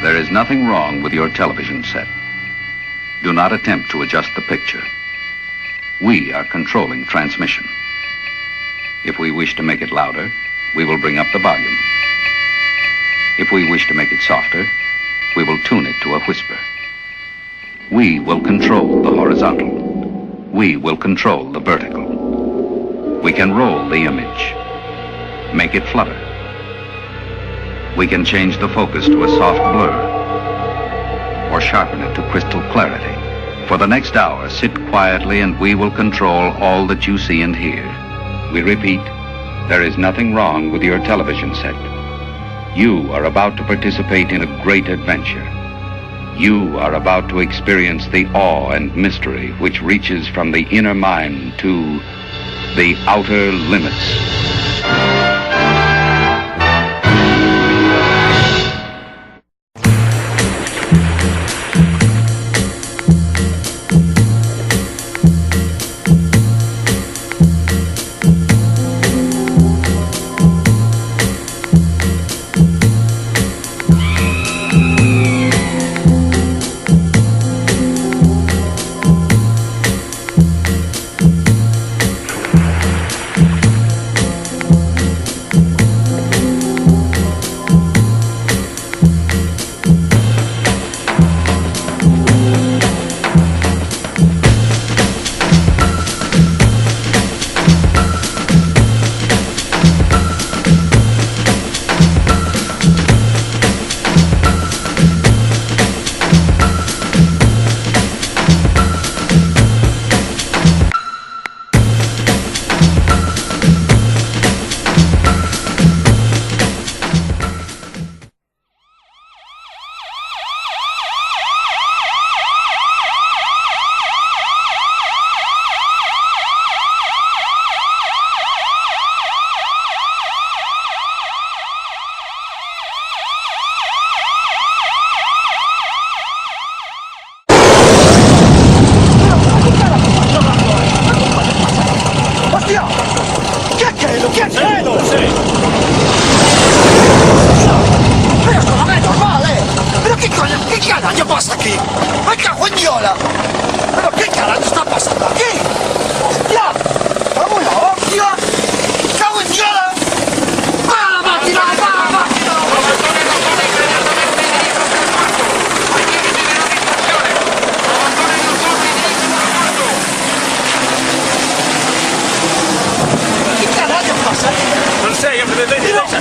There is nothing wrong with your television set. Do not attempt to adjust the picture. We are controlling transmission. If we wish to make it louder, we will bring up the volume. If we wish to make it softer, we will tune it to a whisper. We will control the horizontal. We will control the vertical. We can roll the image, make it flutter. We can change the focus to a soft blur, or sharpen it to crystal clarity. For the next hour, sit quietly and we will control all that you see and hear. We repeat, there is nothing wrong with your television set. You are about to participate in a great adventure. You are about to experience the awe and mystery which reaches from the inner mind to the outer limits.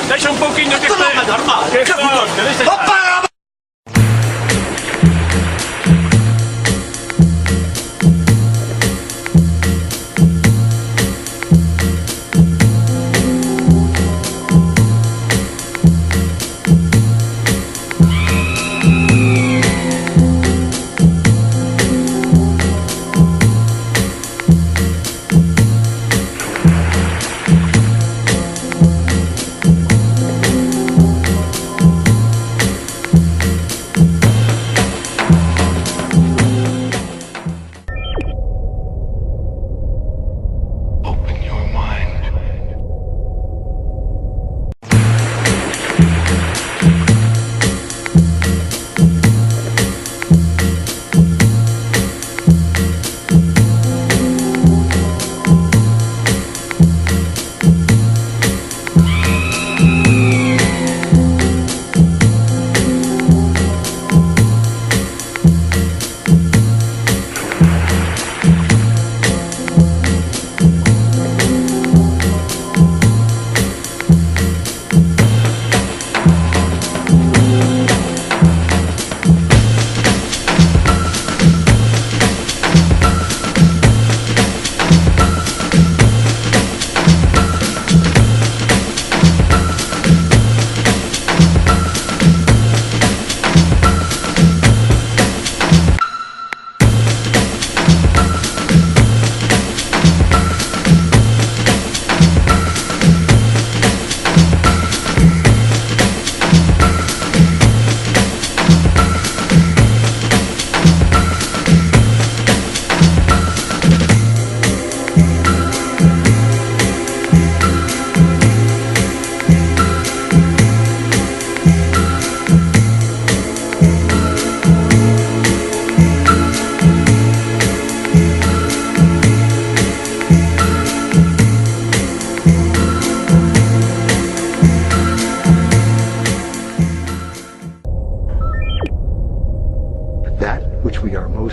Lascia un pochino che stai normale. Che forte,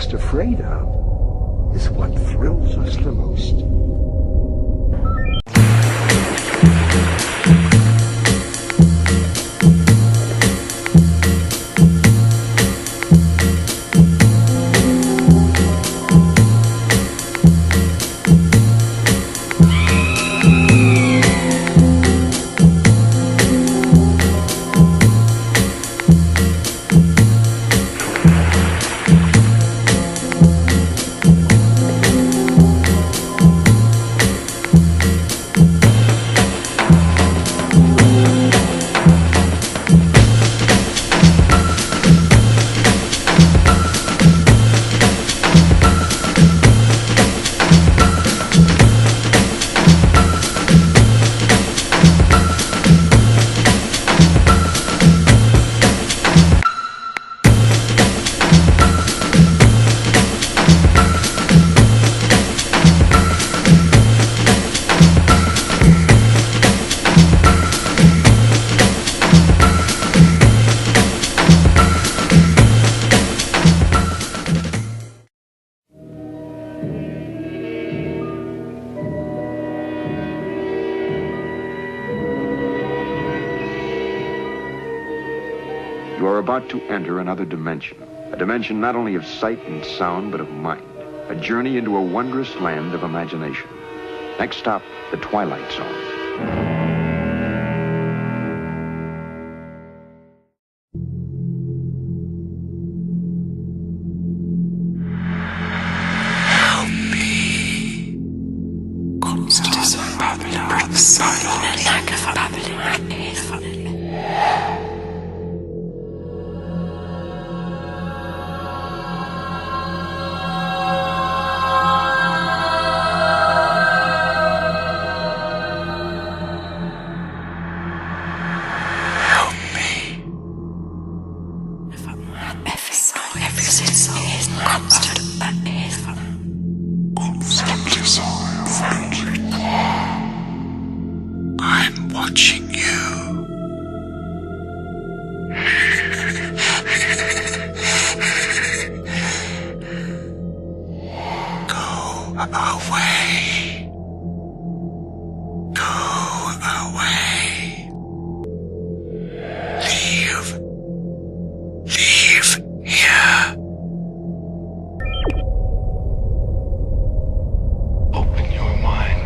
most afraid of is what thrills us the most. You are about to enter another dimension, a dimension not only of sight and sound, but of mind, a journey into a wondrous land of imagination. Next stop, the Twilight Zone. I'm watching you. Go away. Go away. Leave. Leave here. Open your mind.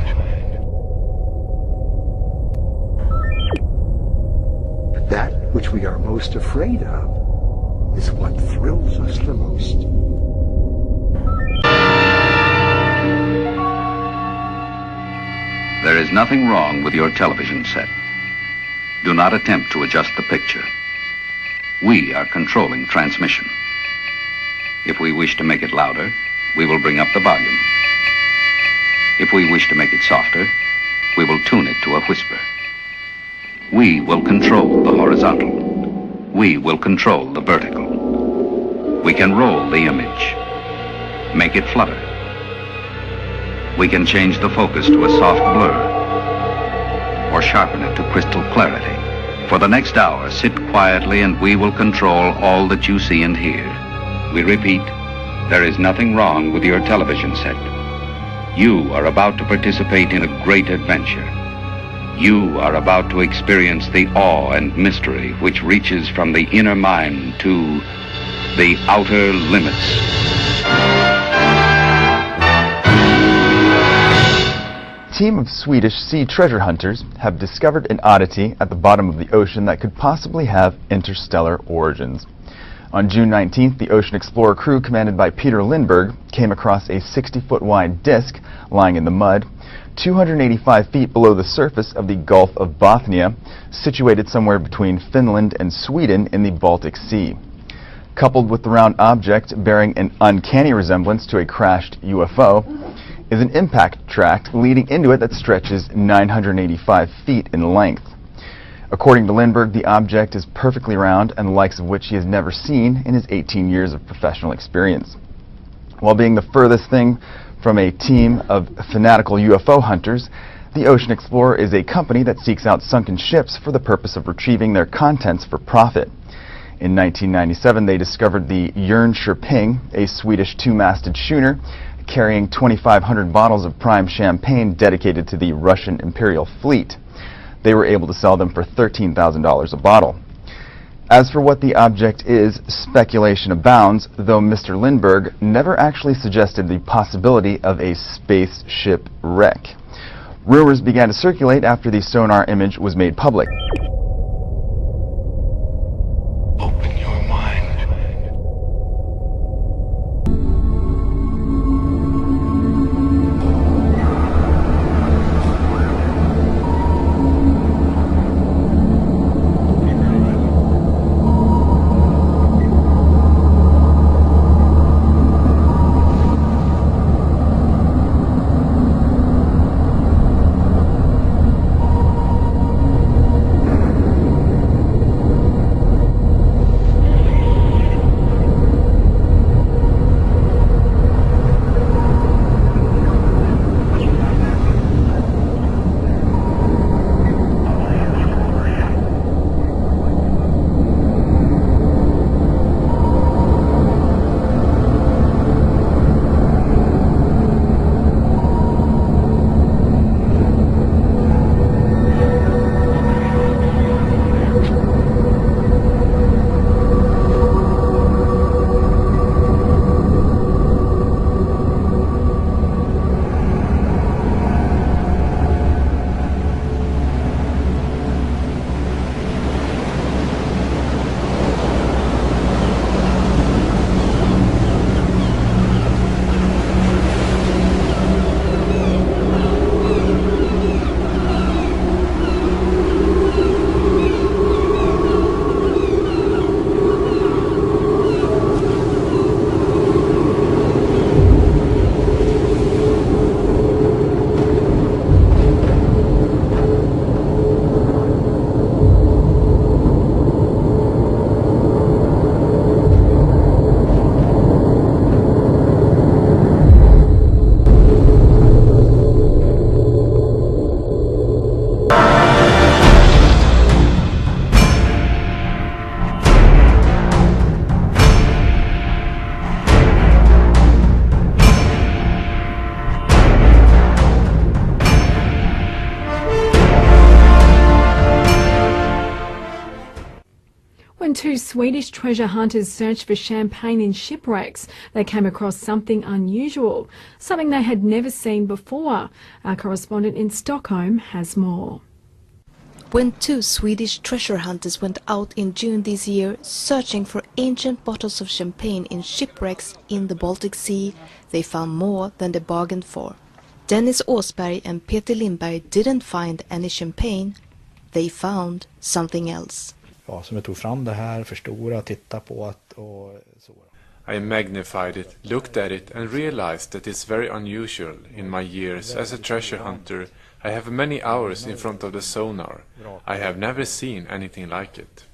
That which we are most afraid of is what thrills us the most. There is nothing wrong with your television set. Do not attempt to adjust the picture. We are controlling transmission. If we wish to make it louder, we will bring up the volume. If we wish to make it softer, we will tune it to a whisper. We will control the horizontal. We will control the vertical. We can roll the image, make it flutter. We can change the focus to a soft blur, or sharpen it to crystal clarity. For the next hour, sit quietly and we will control all that you see and hear. We repeat, there is nothing wrong with your television set. You are about to participate in a great adventure. You are about to experience the awe and mystery which reaches from the inner mind to the outer limits. A team of Swedish sea treasure hunters have discovered an oddity at the bottom of the ocean that could possibly have interstellar origins. On June 19th, the Ocean Explorer crew, commanded by Peter Lindbergh, came across a 60-foot wide disk lying in the mud, 285 feet below the surface of the Gulf of Bothnia, situated somewhere between Finland and Sweden in the Baltic Sea. Coupled with the round object bearing an uncanny resemblance to a crashed UFO, is an impact tract leading into it that stretches 985 feet in length. According to Lindbergh, the object is perfectly round and the likes of which he has never seen in his 18 years of professional experience. While being the furthest thing from a team of fanatical UFO hunters, the Ocean Explorer is a company that seeks out sunken ships for the purpose of retrieving their contents for profit. In 1997, they discovered the Jönköping, a Swedish two-masted schooner carrying 2,500 bottles of prime champagne dedicated to the Russian Imperial fleet. They were able to sell them for $13,000 a bottle. As for what the object is, speculation abounds, though Mr. Lindbergh never actually suggested the possibility of a spaceship wreck. Rumors began to circulate after the sonar image was made public. Open your mind. When two Swedish treasure hunters searched for champagne in shipwrecks, they came across something unusual, something they had never seen before. Our correspondent in Stockholm has more. When two Swedish treasure hunters went out in June this year searching for ancient bottles of champagne in shipwrecks in the Baltic Sea, they found more than they bargained for. Dennis Åsberg and Peter Lindberg didn't find any champagne, they found something else. I magnified it, looked at it and realized that it's very unusual. In my years as a treasure hunter, I have many hours in front of the sonar. I have never seen anything like it.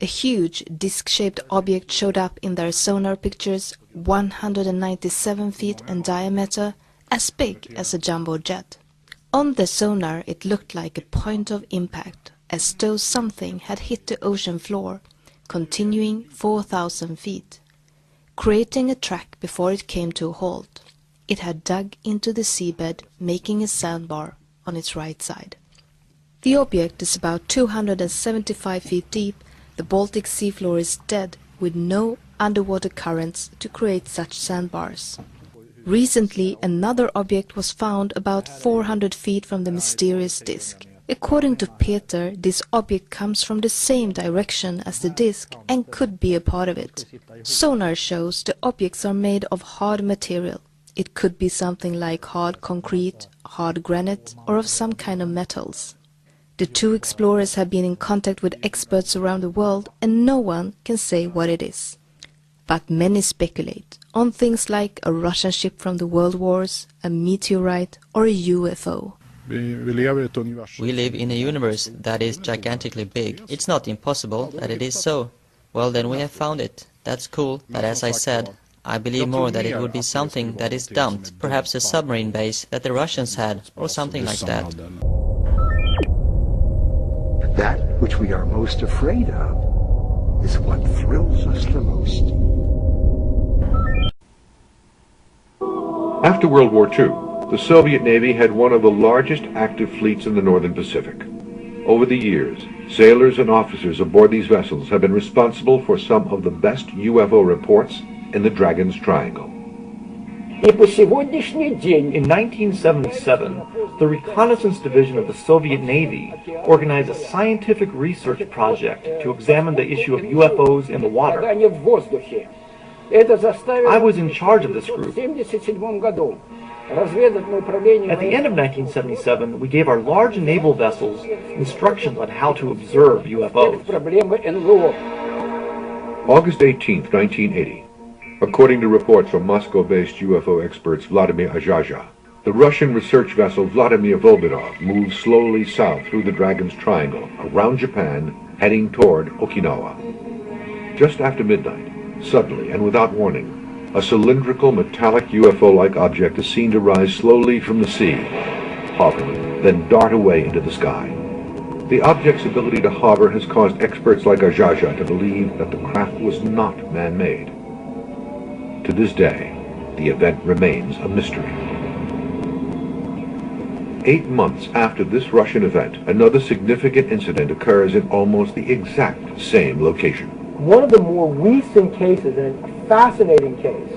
A huge disc-shaped object showed up in their sonar pictures, 197 feet in diameter, as big as a jumbo jet. On the sonar it looked like a point of impact, as though something had hit the ocean floor, continuing 4,000 feet, creating a track before it came to a halt. It had dug into the seabed, making a sandbar on its right side. The object is about 275 feet deep. The Baltic Sea floor is dead, with no underwater currents to create such sandbars. Recently, another object was found about 400 feet from the mysterious disk. According to Peter, this object comes from the same direction as the disk and could be a part of it. Sonar shows the objects are made of hard material. It could be something like hard concrete, hard granite, or of some kind of metals. The two explorers have been in contact with experts around the world and no one can say what it is. But many speculate on things like a Russian ship from the World Wars, a meteorite, or a UFO. We live in a universe that is gigantically big. It's not impossible that it is so. Well, then we have found it. That's cool, but as I said, I believe more that it would be something that is dumped, perhaps a submarine base that the Russians had, or something like that. That which we are most afraid of is what thrills us the most. After World War II, the Soviet Navy had one of the largest active fleets in the Northern Pacific. Over the years, sailors and officers aboard these vessels have been responsible for some of the best UFO reports in the Dragon's Triangle. In 1977, the Reconnaissance Division of the Soviet Navy organized a scientific research project to examine the issue of UFOs in the water. I was in charge of this group. At the end of 1977, we gave our large naval vessels instructions on how to observe UFOs. August 18, 1980. According to reports from Moscow-based UFO experts Vladimir Ajaja, the Russian research vessel Vladimir Volbinov moved slowly south through the Dragon's Triangle, around Japan, heading toward Okinawa. Just after midnight, suddenly and without warning, a cylindrical metallic UFO-like object is seen to rise slowly from the sea, hover, then dart away into the sky. The object's ability to hover has caused experts like Ajaja to believe that the craft was not man-made. To this day, the event remains a mystery. 8 months after this Russian event, another significant incident occurs in almost the exact same location. One of the more recent cases, and a fascinating case,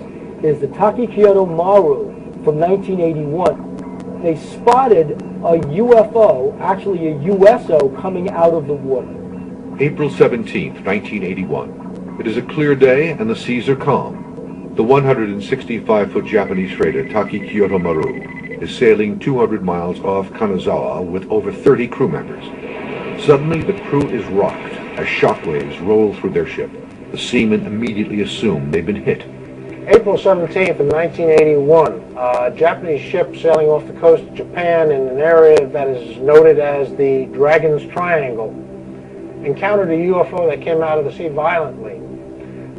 is the Takikyoto Maru from 1981. They spotted a UFO, actually a USO, coming out of the water. April 17, 1981. It is a clear day and the seas are calm. The 165-foot Japanese freighter Takikyoto Maru is sailing 200 miles off Kanazawa with over 30 crew members. Suddenly, the crew is rocked as shockwaves roll through their ship. The seamen immediately assume they've been hit. April 17th of 1981, a Japanese ship sailing off the coast of Japan in an area that is noted as the Dragon's Triangle encountered a UFO that came out of the sea violently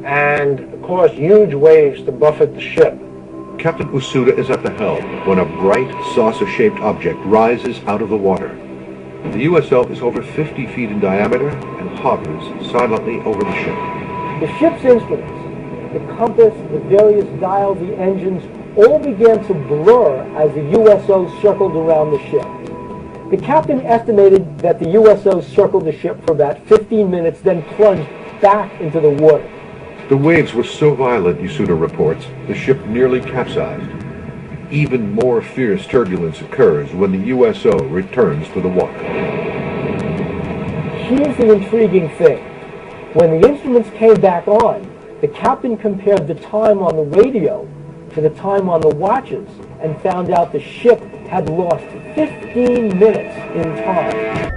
and caused huge waves to buffet the ship. Captain Usuda is at the helm when a bright, saucer-shaped object rises out of the water. The USO is over 50 feet in diameter and hovers silently over the ship. The ship's instruments, the compass, the various dials, the engines, all began to blur as the USO circled around the ship. The captain estimated that the USO circled the ship for about 15 minutes, then plunged back into the water. The waves were so violent, Usuda reports, the ship nearly capsized. Even more fierce turbulence occurs when the USO returns to the water. Here's the intriguing thing. When the instruments came back on, the captain compared the time on the radio to the time on the watches and found out the ship had lost 15 minutes in time.